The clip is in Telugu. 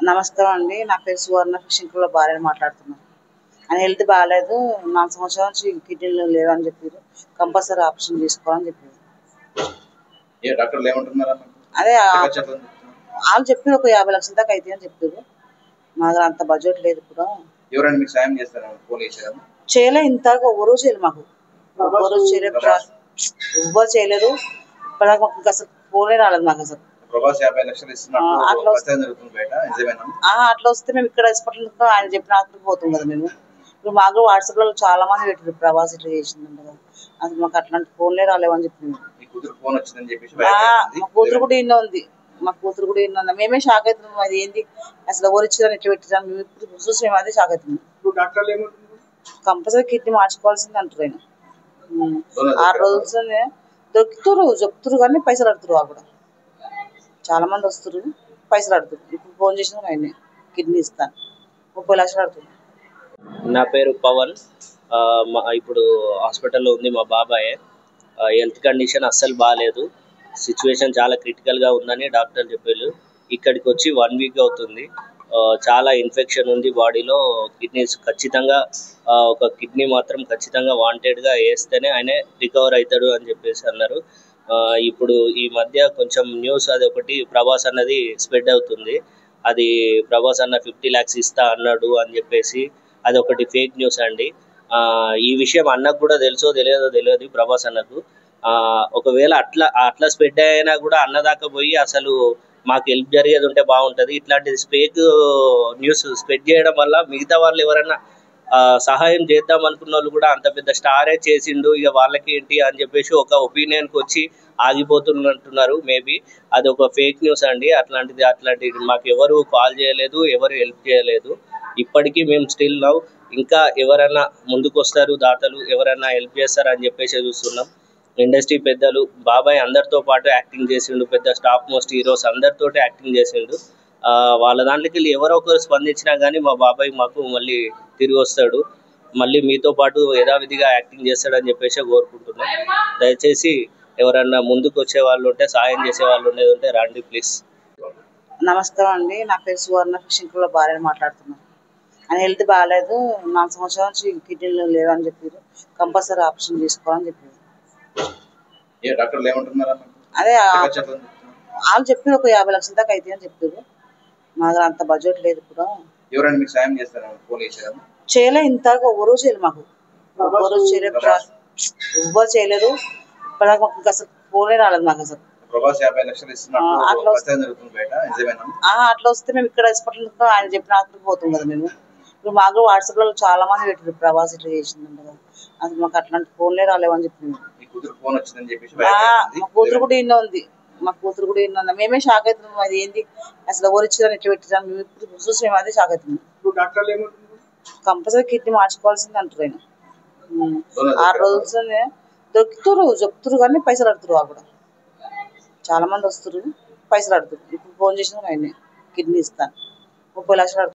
నమస్కారం అండి. నా పేరు సువర్ణ. ఫిషింగ్ క్లబ్‌లో భార్యని మాట్లాడుతున్నాను. ఆయన హెల్త్ బాలేదు. 4 సంవత్సరాల నుంచి కిడ్నీలు లేవని చెప్పారు. కంపల్సరీ ఆపరేషన్ చేసుకోవాలని చెప్పారు. అదే వాళ్ళు చెప్పారు ఒక 50 లక్షల దాకా అవుతాయి అని చెప్పారు. మా దగ్గర అంత బడ్జెట్ లేదు ఇప్పుడు. చేయలే, ఇంతవరకు ఎవరూ చేయలేదు. మాకు ఎవరు చేయలేదు, ఎవ్వరు చేయలేరు. ఇప్పటిదాకా మాకు ఇంకా అసలు ఫోనే రాలేదు. మాకు అసలు అట్లా వస్తే మేము ఇక్కడ హాస్పిటల్ ఆయన చెప్పిన హాస్పిటల్ పోతాం కదా. మేము ఇప్పుడు మాకు వాట్సాప్ లో చాలా మంది పెట్టారు ప్రభాస్ ఇట్లా చేసిందంట కదా. అసలు మాకు అట్లాంటి ఫోన్లే రాలేవని చెప్పి మా కూతురు కూడా ఇన్న ఉంది. మేమే షాక్ అవుతున్నాం. అది ఏంది అసలు ఎవరు ఇచ్చారని ఇట్లా పెట్టారు. మేము ఇప్పుడు చూసి మేము అదే షాక్ అవుతున్నాం. కంపల్సరీ కిడ్నీ మార్చుకోవాల్సింది అంటారు ఆయన. 6 రోజులనే చెప్తురు కానీ పైసలు అడుగుతారు. వాళ్ళు కూడా చాలా మంది వస్తారు, పైసలు అడుగుతారు. ఇప్పుడు ఫోన్ చేసిన ఆయన కిడ్నీ ఇస్తాను 30 లక్షలు అడుగుతారు. నా పేరు పవన్. ఇప్పుడు హాస్పిటల్లో ఉంది మా బాబాయ్. హెల్త్ కండిషన్ అస్సలు బాగాలేదు. సిచ్యువేషన్ చాలా క్రిటికల్గా ఉందని డాక్టర్ చెప్పారు. ఇక్కడికి వచ్చి 1 వీక్ అవుతుంది. చాలా ఇన్ఫెక్షన్ ఉంది బాడీలో. కిడ్నీస్ ఖచ్చితంగా ఒక కిడ్నీ మాత్రం ఖచ్చితంగా వాంటెడ్గా వేస్తేనే ఆయన రికవర్ అవుతాడు అని చెప్పేసి అన్నారు. ఇప్పుడు ఈ మధ్య కొంచెం న్యూస్ అది ఒకటి ప్రభాస్ అన్నది స్ప్రెడ్ అవుతుంది. అది ప్రభాస్ అన్న 50 lakhs ఇస్తా అన్నాడు అని చెప్పేసి అది ఒకటి ఫేక్ న్యూస్ అండి. ఈ విషయం అన్నకు కూడా తెలుసో తెలియదు ప్రభాస్ అన్నకు. ఒకవేళ అట్లా స్ప్రెడ్ అయినా కూడా అన్నదాకా పోయి అసలు మాకు హెల్ప్ జరిగేది ఉంటే బాగుంటుంది. ఇట్లాంటిది ఫేక్ న్యూస్ స్ప్రెడ్ చేయడం వల్ల మిగతా వాళ్ళు ఎవరైనా సహాయం చేద్దాం అనుకున్న వాళ్ళు కూడా అంత పెద్ద స్టారే చేసిండు, ఇక వాళ్ళకి ఏంటి అని చెప్పేసి ఒక ఒపీనియన్కి వచ్చి ఆగిపోతున్నట్టున్నారు. మేబీ అది ఒక ఫేక్ న్యూస్ అండి. అట్లాంటిది మాకు ఎవరు కాల్ చేయలేదు, ఎవరు హెల్ప్ చేయలేదు. ఇప్పటికీ మేము స్టిల్ నౌ ఇంకా ఎవరైనా ముందుకు వస్తారు, దాతలు ఎవరైనా హెల్ప్ చేస్తారు అని చెప్పేసి చూస్తున్నాం. ఇండస్ట్రీ పెద్దలు బాబాయ్ అందరితో పాటు యాక్టింగ్ చేసిండు. పెద్ద టాప్ మోస్ట్ హీరోస్ అందరితో యాక్టింగ్ చేసిండు. వాళ్ళ దాంట్లోకి వెళ్ళి ఎవరో ఒకరు స్పందించినా కానీ మా బాబాయ్ మాకు మళ్ళీ తిరిగి వస్తాడు. మళ్ళీ మీతో పాటు యథావిధిగా యాక్టింగ్ చేస్తాడని చెప్పేసి కోరుకుంటున్నాం. దయచేసి ఎవరన్నా ముందుకు వచ్చే వాళ్ళు ఉంటే, సాయం చేసే వాళ్ళు ఉండేది ఉంటే రండి ప్లీజ్. నమస్కారం అండి. నా పేరు సువర్ణ. ఫిషింగ్ క్లబ్‌లో భార్యని మాట్లాడుతున్నాను. ఆయన హెల్త్ బాగాలేదు. 4 సంవత్సరాల నుంచి కిడ్నీలు లేవని చెప్పారు. కంపల్సరీ ఆపరేషన్ చేసుకోవాలని చెప్పారు. అదే వాళ్ళు చెప్పారు ఒక 50 లక్షల దాకా అవుతాయి అని చెప్పారు. మా దగ్గర అంత బడ్జెట్ లేదు ఇప్పుడు. చేయలే, ఇంతవరకు ఎవరూ చేయలేదు. మాకు ఎవరు చేయలేదు, ఎవ్వరు చేయలేరు. ఇప్పటిదాకా మాకు ఇంకా అసలు ఫోనే రాలేదు. మాకు అసలు అట్లా వస్తే మేము ఇక్కడ హాస్పిటల్ ఆయన చెప్పిన హాస్పిటల్ పోతాం కదా. మేము ఇప్పుడు మాకు వాట్సాప్ లో చాలా మంది పెట్టారు ప్రభాస్ ఇట్లా చేసిందంట కదా. అసలు మాకు అట్లాంటి ఫోన్లే రాలేవని చెప్పి మా కూతురు కూడా ఇన్న ఉంది. మేమే షాక్ అవుతున్నాం. అది ఏంది అసలు ఎవరు ఇచ్చారని ఇట్లా పెట్టారు. మేము ఇప్పుడు చూసి మేము అదే షాక్ అవుతున్నాం. కంపల్సరీ కిడ్నీ మార్చుకోవాల్సింది అంటారు ఆయన. 6 రోజులనే చెప్తురు కానీ పైసలు అడుగుతారు. వాళ్ళు కూడా చాలా మంది వస్తారు, పైసలు అడుగుతారు. ఇప్పుడు ఫోన్ చేసిన ఆయన కిడ్నీ ఇస్తాను 30 లక్షలు అడుగుతారు.